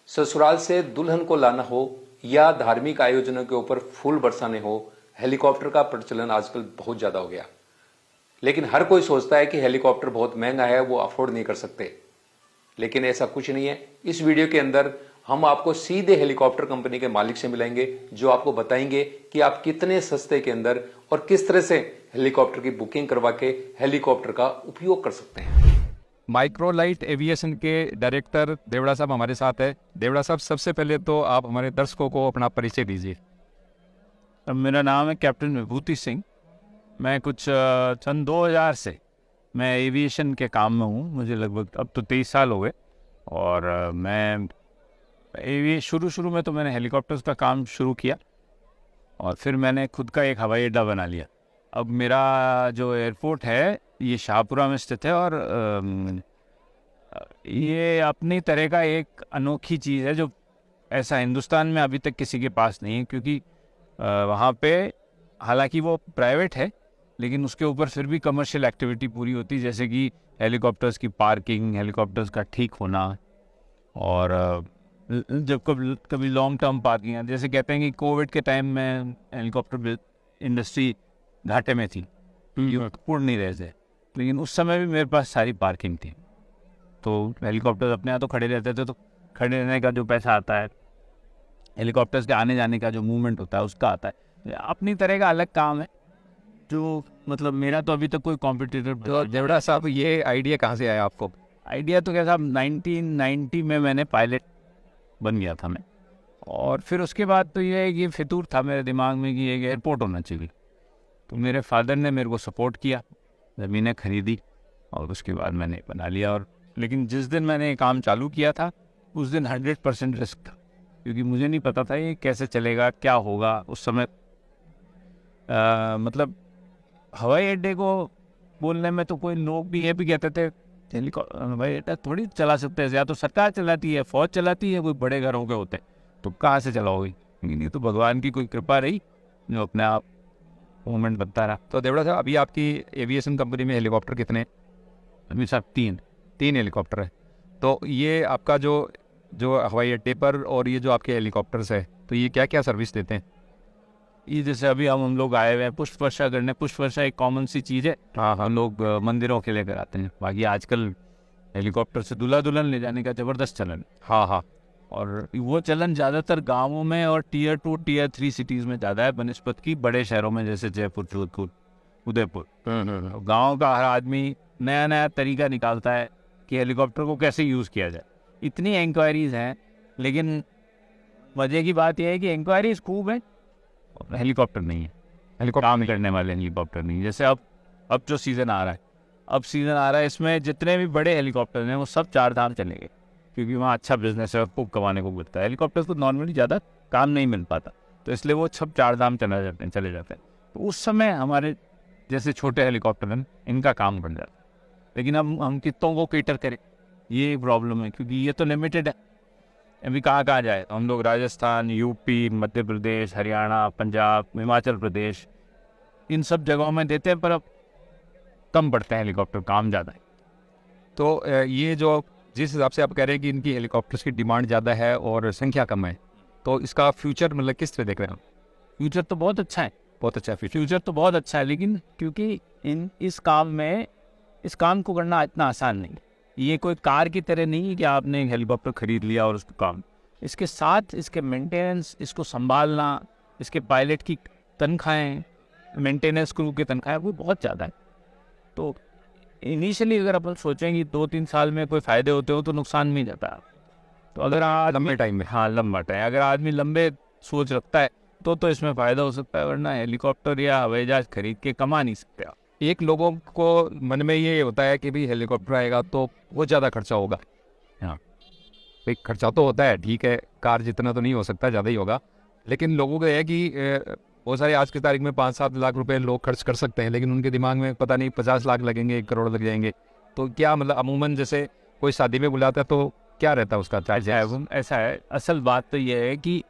ससुराल से दुल्हन को लाना हो या धार्मिक आयोजनों के ऊपर फूल बरसाने हो, हेलीकॉप्टर का प्रचलन आजकल बहुत ज्यादा हो गया। लेकिन हर कोई सोचता है कि हेलीकॉप्टर बहुत महंगा है, वो अफोर्ड नहीं कर सकते। लेकिन ऐसा कुछ नहीं है। इस वीडियो के अंदर हम आपको सीधे हेलीकॉप्टर कंपनी के मालिक से मिलाएंगे, जो आपको बताएंगे कि आप कितने सस्ते के अंदर और किस तरह से हेलीकॉप्टर की बुकिंग करवा के हेलीकॉप्टर का उपयोग कर सकते हैं। माइक्रोलाइट एविएशन के डायरेक्टर देवड़ा साहब हमारे साथ है। देवड़ा साहब, सबसे पहले तो आप हमारे दर्शकों को अपना परिचय दीजिए। मेरा नाम है कैप्टन विभूति सिंह। मैं कुछ सन 2000 से मैं एविएशन के काम में हूँ। मुझे लगभग अब तो 23 साल हो गए। और मैं शुरू में तो मैंने हेलीकॉप्टर्स का काम शुरू किया और फिर मैंने खुद का एक हवाई अड्डा बना लिया। अब मेरा जो एयरपोर्ट है ये शाहपुरा में स्थित है और ये अपनी तरह का एक अनोखी चीज़ है जो ऐसा हिंदुस्तान में अभी तक किसी के पास नहीं है, क्योंकि वहाँ पे हालांकि वो प्राइवेट है लेकिन उसके ऊपर फिर भी कमर्शियल एक्टिविटी पूरी होती है, जैसे कि हेलीकॉप्टर्स की पार्किंग, हेलीकॉप्टर्स का ठीक होना और जब कभी लॉन्ग टर्म पार्किंग, जैसे कहते हैं कि कोविड के टाइम में हेलीकॉप्टर इंडस्ट्री घाटे में थी, पूर्ण नहीं रहे थे, लेकिन उस समय भी मेरे पास सारी पार्किंग थी। तो हेलीकॉप्टर अपने यहाँ तो खड़े रहते थे, तो खड़े रहने का जो पैसा आता है, हेलीकॉप्टर्स के आने जाने का जो मूवमेंट होता है उसका आता है। अपनी तरह का अलग काम है जो मतलब मेरा तो अभी तक कोई कॉम्पिटिटर। तो देवड़ा साहब, ये आइडिया कहाँ से आया आपको? आइडिया तो क्या साहब, 1990 में मैंने पायलट बन गया था मैं, और फिर उसके बाद तो ये है कि फितूर था मेरे दिमाग में कि एक एयरपोर्ट होना चाहिए। तो मेरे फादर ने मेरे को सपोर्ट किया, ज़मीनें खरीदी और उसके बाद मैंने बना लिया। और लेकिन जिस दिन मैंने ये काम चालू किया था उस दिन 100% रिस्क था, क्योंकि मुझे नहीं पता था ये कैसे चलेगा, क्या होगा। उस समय मतलब हवाई अड्डे को बोलने में तो कोई लोग भी ये भी कहते थे हवाई अड्डा थोड़ी चला सकते हैं, या तो सरकार चलाती है, फौज चलाती है, कोई बड़े घरों के होते हैं, तो कहाँ से चलाओगे। लेकिन ये तो भगवान की कोई कृपा रही जो अपने आप मूवमेंट बनता रहा। तो देवड़ा साहब, अभी आपकी एविएशन कंपनी में हेलीकॉप्टर कितने हैं? अभी साहब 3 हेलीकॉप्टर है। तो ये आपका जो जो हवाई अड्डे पर और ये जो आपके हेलीकॉप्टर्स है, तो ये क्या क्या सर्विस देते हैं? ये जैसे अभी हम लोग आए हुए हैं पुष्प वर्षा करने। पुष्प वर्षा एक कॉमन सी चीज़ है, हाँ। हम लोग मंदिरों के लिए कराते हैं। बाकी आजकल हेलीकॉप्टर से दूल्हा दुल्हन ले जाने का ज़बरदस्त चलन है। हाँ। और वो चलन ज़्यादातर गांवों में और टियर 2 टियर 3 सिटीज़ में ज़्यादा है बनस्पत की बड़े शहरों में, जैसे जयपुर, जोधपुर, उदयपुर। गाँव का हर आदमी नया नया तरीका निकालता है कि हेलीकॉप्टर को कैसे यूज़ किया जाए। इतनी इंक्वायरीज़ हैं, लेकिन मज़े की बात यह है कि इंक्वायरीज़ खूब है, हेलीकॉप्टर नहीं है, हेलीकॉप्टर काम करने वाले हेलीकॉप्टर नहीं है। जैसे अब जो सीज़न आ रहा है, इसमें जितने भी बड़े हेलीकॉप्टर हैं वो सब 4 धाम चलेंगे, क्योंकि वहाँ अच्छा बिजनेस है, खूब कमाने को मिलता है। हेलीकॉप्टर्स को नॉर्मली ज़्यादा काम नहीं मिल पाता, तो इसलिए वो सब 4 धाम चले जाते हैं। तो उस समय हमारे जैसे छोटे हेलीकॉप्टर हैं इनका काम बन जाता है। लेकिन अब हम कितनों को केटर करें, ये प्रॉब्लम है, क्योंकि ये तो लिमिटेड है। अभी कहाँ जाए, तो हम लोग राजस्थान, यूपी, मध्य प्रदेश, हरियाणा, पंजाब, हिमाचल प्रदेश, इन सब जगहों में देते हैं, पर अब कम पड़ते हैं हेलीकॉप्टर, काम ज़्यादा है। तो ये जो जिस हिसाब से आप कह रहे हैं कि इनकी हेलीकॉप्टर्स की डिमांड ज़्यादा है और संख्या कम है, तो इसका फ्यूचर मतलब किस तरह देख रहे हैं? फ्यूचर तो बहुत अच्छा है, बहुत अच्छा फ्यूचर तो बहुत अच्छा है, लेकिन क्योंकि इस काम को करना इतना आसान नहीं। ये कोई कार की तरह नहीं है कि आपने एक हेलीकॉप्टर खरीद लिया और उसको काम, इसके साथ इसके मेंटेनेंस, इसको संभालना, इसके पायलट की तनख्वाहें, मेंटेनेंस क्रू की तनख्वाहें, वो बहुत ज़्यादा है। तो इनिशियली अगर अपन सोचें कि 2-3 साल में कोई फ़ायदे होते हो तो नुकसान में जाता है। तो अगर लंबे टाइम में, हाँ लंबा टाइम, अगर आदमी लंबे सोच रखता है तो इसमें फ़ायदा हो सकता है, वरना हेलीकॉप्टर या हवाई जहाज़ खरीद के कमा नहीं सकते आप। एक लोगों को मन में ये होता है कि भाई हेलीकॉप्टर आएगा तो बहुत ज़्यादा खर्चा होगा। हाँ भाई, खर्चा तो होता है, ठीक है, कार जितना तो नहीं हो सकता, ज़्यादा ही होगा। लेकिन लोगों को यह है कि बहुत सारे आज की तारीख में 5-7 लाख रुपए लोग खर्च कर सकते हैं, लेकिन उनके दिमाग में पता नहीं 50 लाख लगेंगे, 1 करोड़ लग जाएंगे। तो क्या मतलब अमूमन जैसे कोई शादी में बुलाता है तो क्या रहता है उसका चार्ज? ऐसा है, असल बात तो ये है कि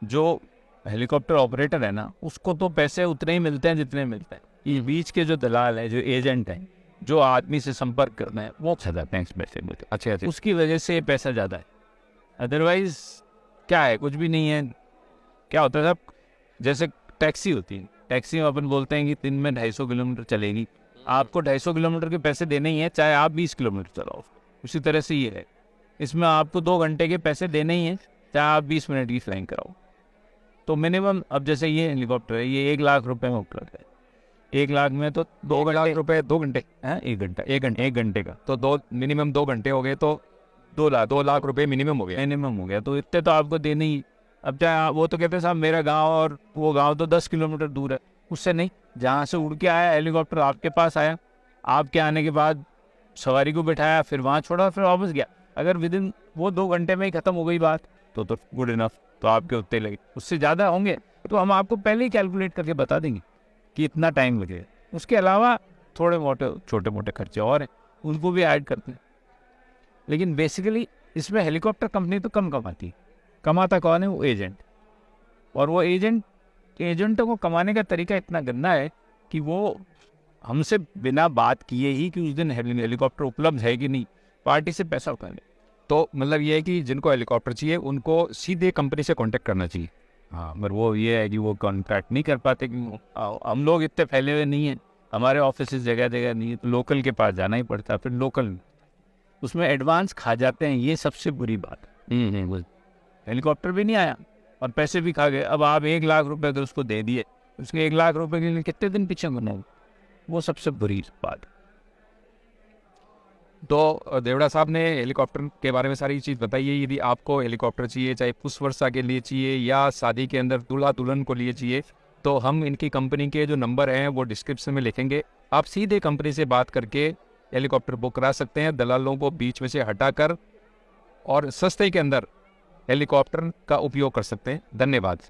जो हेलीकॉप्टर ऑपरेटर है ना, उसको तो पैसे उतने ही मिलते हैं जितने मिलते हैं। ये बीच के जो दलाल है, जो एजेंट है, जो आदमी से संपर्क करना है, वो खा जाते हैं इस पैसे में। अच्छा, उसकी वजह से पैसा ज़्यादा है। अदरवाइज क्या है, कुछ भी नहीं है। क्या होता है साहब, जैसे टैक्सी होती है, टैक्सी में अपन बोलते हैं कि दिन में 250 किलोमीटर चलेगी, आपको 250 किलोमीटर के पैसे देने ही है, चाहे आप 20 किलोमीटर चलाओ। उसी तरह से ये है, इसमें आपको 2 घंटे के पैसे देने ही हैं, चाहे आप 20 मिनट की फ्लाइंग कराओ। तो मिनिमम, अब जैसे ये हेलीकॉप्टर है, ये 1 लाख रुपए में उपलब्ध है। 1 लाख में तो 2 लाख रुपए 2 घंटे, है, 1 घंटा, 1 घंटे का तो मिनिमम 2 घंटे हो गए तो 2 लाख रुपए मिनिमम हो गया। मिनिमम हो गया। तो इतने तो आपको देने ही। अब चाहे वो तो कहते हैं साहब मेरा गांव और वो गांव तो 10 किलोमीटर दूर है, उससे नहीं, जहाँ से उड़ के आया हेलीकॉप्टर आपके पास आया, आपके आने के बाद सवारी को बिठाया, फिर वहाँ छोड़ा, फिर वापस गया। अगर विदिन वो 2 घंटे में ही ख़त्म हो गई बात तो गुड इनफ, तो आपके उतने लगे। उससे ज़्यादा होंगे तो हम आपको पहले ही कैलकुलेट करके बता देंगे कि इतना टाइम लगेगा। उसके अलावा थोड़े मोटे छोटे मोटे खर्चे और हैं, उनको भी ऐड करते हैं। लेकिन बेसिकली इसमें हेलीकॉप्टर कंपनी तो कम कमाती है। कमाता कौन है? वो एजेंट। और वो एजेंटों को कमाने का तरीका इतना गंदा है कि वो हमसे बिना बात किए ही कि उस दिन हेलीकॉप्टर उपलब्ध है कि नहीं, पार्टी से पैसा उठा ले। तो मतलब ये है कि जिनको हेलीकॉप्टर चाहिए उनको सीधे कंपनी से कांटेक्ट करना चाहिए। हाँ, मगर वो ये है कि वो कॉन्ट्रैक्ट नहीं कर पाते कि हम लोग इतने फैले हुए नहीं हैं, हमारे ऑफिस जगह जगह नहीं है, तो लोकल के पास जाना ही पड़ता है। फिर लोकल उसमें एडवांस खा जाते हैं, ये सबसे बुरी बात है। हेलीकॉप्टर भी नहीं आया और पैसे भी खा गए। अब आप 1 लाख रुपए अगर उसको दे दिए, उसके 1 लाख रुपए के लिए कितने दिन पीछे बनाए, वो सबसे बुरी बात। तो देवड़ा साहब ने हेलीकॉप्टर के बारे में सारी चीज़ बताई है। यदि आपको हेलीकॉप्टर चाहिए, चाहे पुष्प वर्षा के लिए चाहिए या शादी के अंदर दूल्हा दुल्हन को लिए चाहिए, तो हम इनकी कंपनी के जो नंबर हैं वो डिस्क्रिप्शन में लिखेंगे। आप सीधे कंपनी से बात करके हेलीकॉप्टर बुक करा सकते हैं, दलालों को बीच में से हटाकर, और सस्ते के अंदर हेलीकॉप्टर का उपयोग कर सकते हैं। धन्यवाद।